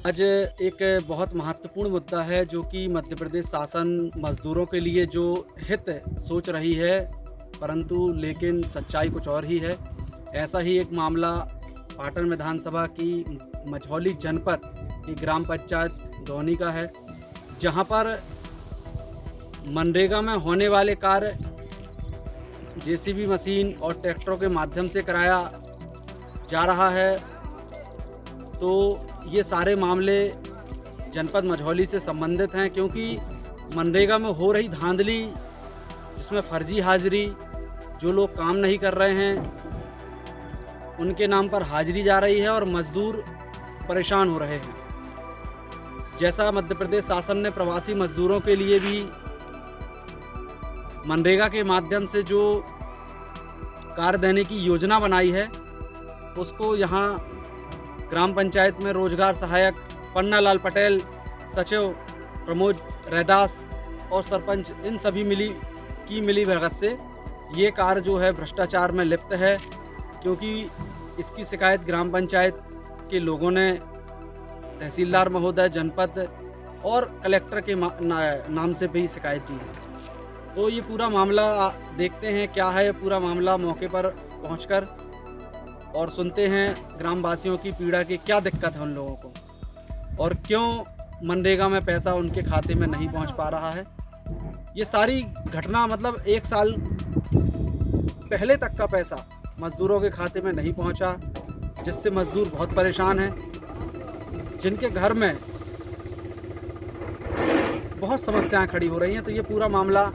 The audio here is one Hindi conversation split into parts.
आज एक बहुत महत्वपूर्ण मुद्दा है जो कि मध्य प्रदेश शासन मज़दूरों के लिए जो हित सोच रही है, परंतु लेकिन सच्चाई कुछ और ही है। ऐसा ही एक मामला पाटन विधानसभा की मझौली जनपद की ग्राम पंचायत दौनी का है, जहां पर मनरेगा में होने वाले कार्य जेसीबी मशीन और ट्रैक्टरों के माध्यम से कराया जा रहा है। तो ये सारे मामले जनपद मझौली से संबंधित हैं, क्योंकि मनरेगा में हो रही धांधली, जिसमें फर्जी हाजिरी, जो लोग काम नहीं कर रहे हैं उनके नाम पर हाजिरी जा रही है और मज़दूर परेशान हो रहे हैं। जैसा मध्य प्रदेश शासन ने प्रवासी मज़दूरों के लिए भी मनरेगा के माध्यम से जो कार्य देने की योजना बनाई है, उसको यहाँ ग्राम पंचायत में रोजगार सहायक पन्नालाल पटेल, सचिव प्रमोद रैदास और सरपंच, इन सभी मिली भगत से ये कार्य जो है भ्रष्टाचार में लिप्त है, क्योंकि इसकी शिकायत ग्राम पंचायत के लोगों ने तहसीलदार महोदय, जनपद और कलेक्टर के नाम से भी शिकायत दी है। तो ये पूरा मामला देखते हैं क्या है, पूरा मामला मौके पर पहुंचकर और सुनते हैं ग्रामवासियों की पीड़ा की क्या दिक्कत है उन लोगों को, और क्यों मनरेगा में पैसा उनके खाते में नहीं पहुंच पा रहा है। ये सारी घटना मतलब 1 साल पहले तक का पैसा मज़दूरों के खाते में नहीं पहुंचा, जिससे मज़दूर बहुत परेशान हैं, जिनके घर में बहुत समस्याएं खड़ी हो रही हैं। तो ये पूरा मामला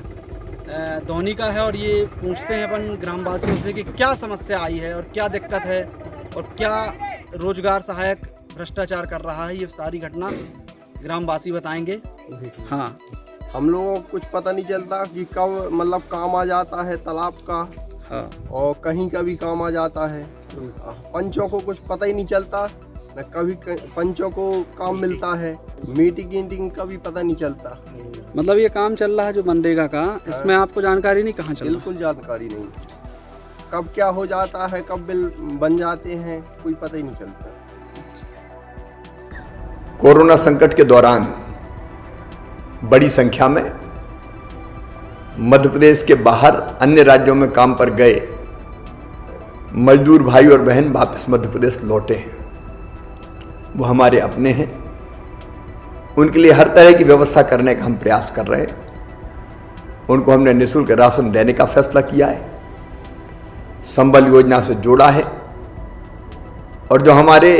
दौनी का है और ये पूछते हैं अपन ग्रामवासियों से कि क्या समस्या आई है और क्या दिक्कत है और क्या रोजगार सहायक भ्रष्टाचार कर रहा है। ये सारी घटना ग्रामवासी बताएंगे। हाँ, हम लोगों को कुछ पता नहीं चलता कि कब मतलब काम आ जाता है तालाब का। हाँ, और कहीं का भी काम आ जाता है। पंचों को कुछ पता ही नहीं चलता, न कभी पंचों को काम मिलता है, मीटिंग का भी पता नहीं चलता। मतलब ये काम चल रहा है जो मनरेगा का, इसमें आपको जानकारी नहीं कहाँ चल रहा? बिल्कुल जानकारी नहीं, कब क्या हो जाता है, कब बिल बन जाते हैं, कोई पता ही नहीं चलता। कोरोना संकट के दौरान बड़ी संख्या में मध्य प्रदेश के बाहर अन्य राज्यों में काम पर गए मजदूर भाई और बहन वापस मध्य प्रदेश लौटे हैं। वो हमारे अपने हैं, उनके लिए हर तरह की व्यवस्था करने का हम प्रयास कर रहे हैं। उनको हमने निःशुल्क राशन देने का फैसला किया है, संबल योजना से जोड़ा है, और जो हमारे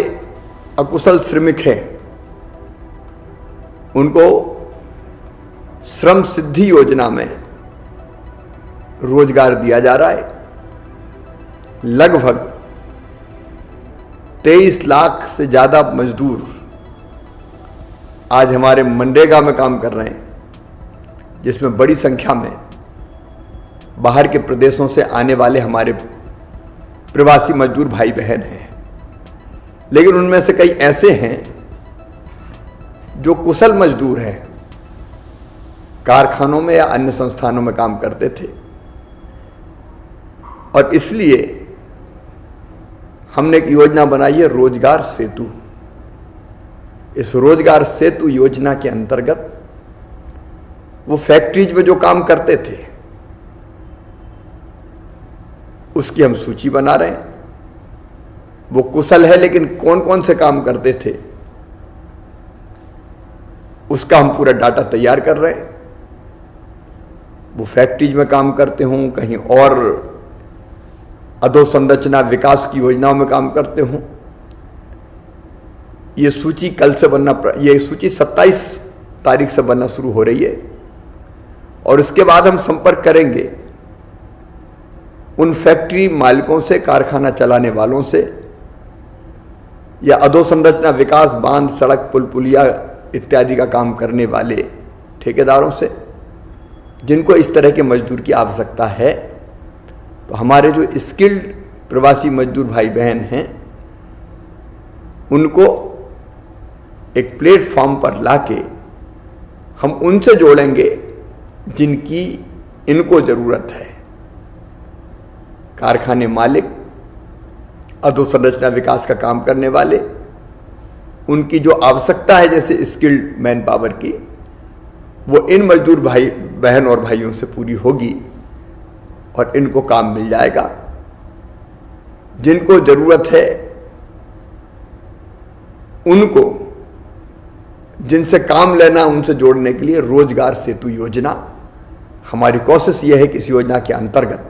अकुशल श्रमिक हैं उनको श्रम सिद्धि योजना में रोजगार दिया जा रहा है। लगभग 23 लाख से ज़्यादा मजदूर आज हमारे मनरेगा में काम कर रहे हैं, जिसमें बड़ी संख्या में बाहर के प्रदेशों से आने वाले हमारे प्रवासी मजदूर भाई बहन हैं। लेकिन उनमें से कई ऐसे हैं जो कुशल मजदूर हैं, कारखानों में या अन्य संस्थानों में काम करते थे, और इसलिए हमने एक योजना बनाई है रोजगार सेतु। इस रोजगार सेतु योजना के अंतर्गत वो फैक्ट्रीज में जो काम करते थे उसकी हम सूची बना रहे हैं। वो कुशल है, लेकिन कौन कौन से काम करते थे उसका हम पूरा डाटा तैयार कर रहे हैं। वो फैक्ट्रीज में काम करते हों, कहीं और अधोसंरचना विकास की योजनाओं में काम करते हों, ये सूची कल से बनना, ये सूची 27 तारीख से बनना शुरू हो रही है, और इसके बाद हम संपर्क करेंगे उन फैक्ट्री मालिकों से, कारखाना चलाने वालों से, या अधोसंरचना विकास, बांध, सड़क, पुल पुलिया इत्यादि का काम करने वाले ठेकेदारों से, जिनको इस तरह के मजदूर की आवश्यकता है। तो हमारे जो स्किल्ड प्रवासी मजदूर भाई बहन हैं उनको एक प्लेटफॉर्म पर लाके हम उनसे जोड़ेंगे जिनकी इनको जरूरत है। कारखाने मालिक, अधोसंरचना विकास का काम करने वाले, उनकी जो आवश्यकता है जैसे स्किल्ड मैन पावर की, वो इन मजदूर भाई बहन और भाइयों से पूरी होगी और इनको काम मिल जाएगा। जिनको जरूरत है उनको, जिनसे काम लेना उनसे जोड़ने के लिए रोजगार सेतु योजना, हमारी कोशिश यह है कि इस योजना के अंतर्गत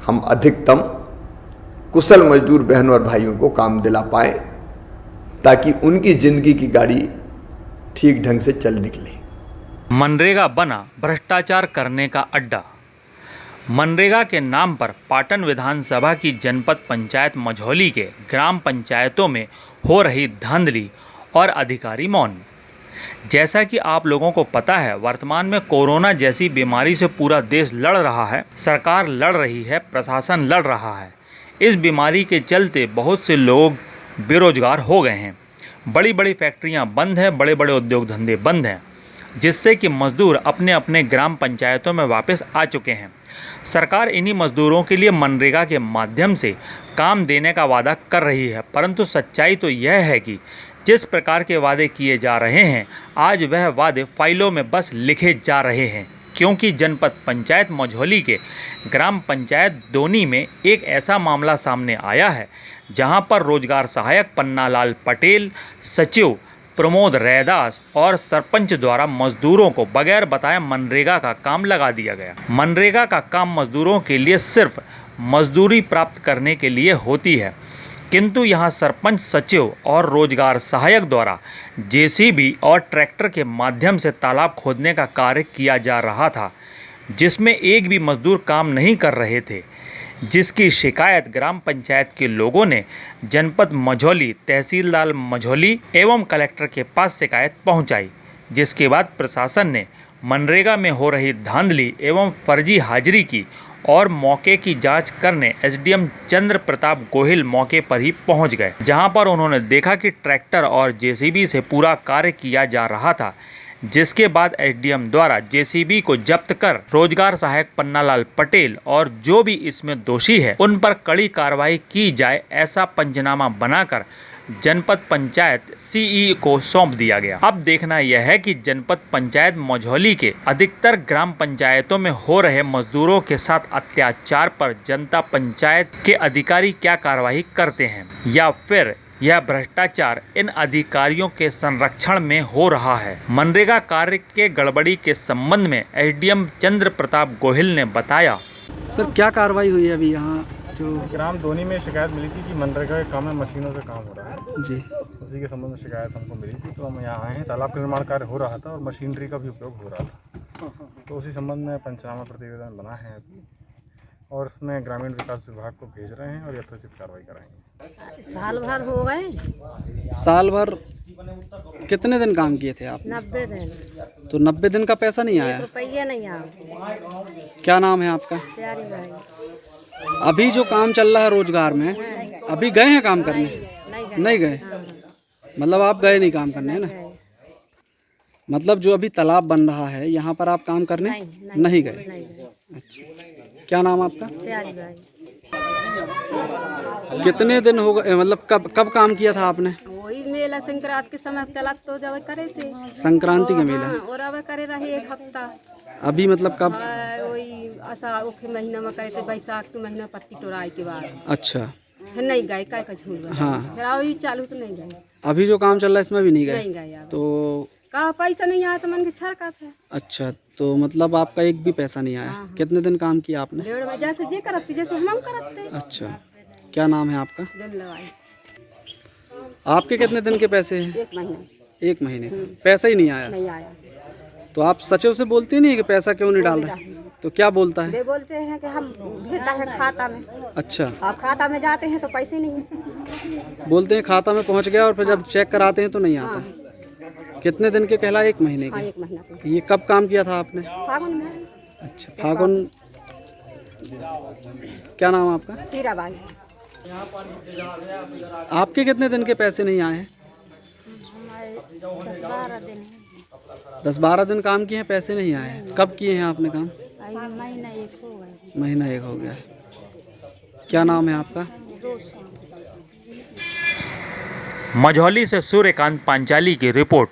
हम अधिकतम कुशल मजदूर बहनों और भाइयों को काम दिला पाए ताकि उनकी जिंदगी की गाड़ी ठीक ढंग से चल निकले। मनरेगा बना भ्रष्टाचार करने का अड्डा। मनरेगा के नाम पर पाटन विधानसभा की जनपद पंचायत मझौली के ग्राम पंचायतों में हो रही धांधली और अधिकारी मौन। जैसा कि आप लोगों को पता है, वर्तमान में कोरोना जैसी बीमारी से पूरा देश लड़ रहा है, सरकार लड़ रही है, प्रशासन लड़ रहा है। इस बीमारी के चलते बहुत से लोग बेरोजगार हो गए हैं, बड़ी बड़ी फैक्ट्रियां बंद हैं, बड़े बड़े उद्योग धंधे बंद हैं, जिससे कि मजदूर अपने अपने ग्राम पंचायतों में वापस आ चुके हैं। सरकार इन्हीं मजदूरों के लिए मनरेगा के माध्यम से काम देने का वादा कर रही है, परंतु सच्चाई तो यह है कि जिस प्रकार के वादे किए जा रहे हैं, आज वह वादे फाइलों में बस लिखे जा रहे हैं। क्योंकि जनपद पंचायत मझौली के ग्राम पंचायत दोनी में एक ऐसा मामला सामने आया है जहां पर रोजगार सहायक पन्नालाल पटेल, सचिव प्रमोद रैदास और सरपंच द्वारा मजदूरों को बगैर बताए मनरेगा का काम लगा दिया गया। मनरेगा का काम मजदूरों के लिए सिर्फ मजदूरी प्राप्त करने के लिए होती है, किंतु यहाँ सरपंच, सचिव और रोजगार सहायक द्वारा जेसीबी और ट्रैक्टर के माध्यम से तालाब खोदने का कार्य किया जा रहा था, जिसमें एक भी मजदूर काम नहीं कर रहे थे, जिसकी शिकायत ग्राम पंचायत के लोगों ने जनपद मझौली, तहसीलदार मझौली एवं कलेक्टर के पास शिकायत पहुंचाई, जिसके बाद प्रशासन ने मनरेगा में हो रही धांधली एवं फर्जी हाजिरी की और मौके की जांच करने एसडीएम चंद्र प्रताप गोहिल मौके पर ही पहुंच गए, जहां पर उन्होंने देखा कि ट्रैक्टर और जेसीबी से पूरा कार्य किया जा रहा था, जिसके बाद एसडीएम द्वारा जेसीबी को जब्त कर रोजगार सहायक पन्नालाल पटेल और जो भी इसमें दोषी है उन पर कड़ी कार्रवाई की जाए, ऐसा पंचनामा बनाकर जनपद पंचायत सीई को सौंप दिया गया। अब देखना यह है कि जनपद पंचायत मझौली के अधिकतर ग्राम पंचायतों में हो रहे मजदूरों के साथ अत्याचार पर जनता पंचायत के अधिकारी क्या कार्रवाई करते हैं, या फिर यह भ्रष्टाचार इन अधिकारियों के संरक्षण में हो रहा है। मनरेगा कार्य के गड़बड़ी के संबंध में एसडीएम चंद्र प्रताप गोहिल ने बताया। सर, क्या कार्रवाई हुई है अभी यहाँ? जो ग्राम दोनी में शिकायत मिली थी कि मनरेगा के काम में मशीनों से काम हो रहा है जी, उसी के संबंध में शिकायत हमको मिली थी, तो हम यहाँ आए हैं। तालाब का निर्माण कार्य हो रहा था और मशीनरी का भी उपयोग हो रहा था, तो उसी संबंध में पंचनामा प्रतिवेदन बना है अभी और इसमें ग्रामीण विकास विभाग को भेज रहे हैं और यथोचित कार्रवाई कराएंगे। साल भर हो गए। साल भर कितने दिन काम किए थे आप? 90 दिन। तो 90 दिन का पैसा नहीं आया? रुपये नहीं आए। क्या नाम है आपका? प्यारी भाई। अभी जो काम चल रहा है रोजगार में, अभी गए हैं काम करने? नहीं गए। मतलब आप गए नहीं काम करने, है ना? मतलब जो अभी तालाब बन रहा है यहाँ पर आप काम करने नहीं गए? अच्छा, क्या नाम आपका? प्यारी भाई। कितने दिन हो गए, मतलब कब काम किया था आपने? वही मेला संक्रांति के समय चला तो जब करे थे। संक्रांति का मेला? और अब करे रहे 1 हफ्ता। अभी मतलब कब? वही आषाढ़ के महीना में करे थे, बैसाख के महीना पत्ती तोड़ाई के बाद। अच्छा, फिर नहीं गए, काय का झूठ। हाँ, फिर अभी चालू तो नहीं गए। अभी जो काम चल रहा है इसमें भी नहीं गए? नहीं गए। तो कहा पैसा नहीं आया तो मन के छड़ का था। अच्छा, तो मतलब आपका एक भी पैसा नहीं आया? कितने दिन काम किया आपने? 1.5 बजे से जे करते जैसे हम करते। अच्छा, क्या नाम है आपका? दिन लगाई। आपके कितने दिन के पैसे हैं? 1 महीना। 1 महीने पैसा ही नहीं आया? नहीं आया। तो आप सचिव से बोलते नहीं कि पैसा क्यों नहीं डाल रहे? तो क्या बोलता है? वे बोलते हैं कि हम भेजता है खाता में। अच्छा, आप खाता में जाते हैं तो पैसे नहीं। बोलते हैं खाता में पहुंच गया और फिर जब चेक कराते हैं तो नहीं आता। कितने दिन के कहला? 1 महीने हाँ, के। 1 महीना के। ये कब काम किया था आपने? फागुन में। अच्छा, फागुन। क्या नाम आपका? हीराबाई। आपके कितने दिन के पैसे नहीं आए हैं? 10-12 दिन। 10-12 दिन काम किए हैं, पैसे नहीं आए हैं। कब किए हैं आपने काम? महीना 1 हो गया। महीना 1 हो गया है। क्या नाम है आपका? मझौली से सूर्यकांत पांचाली की रिपोर्ट।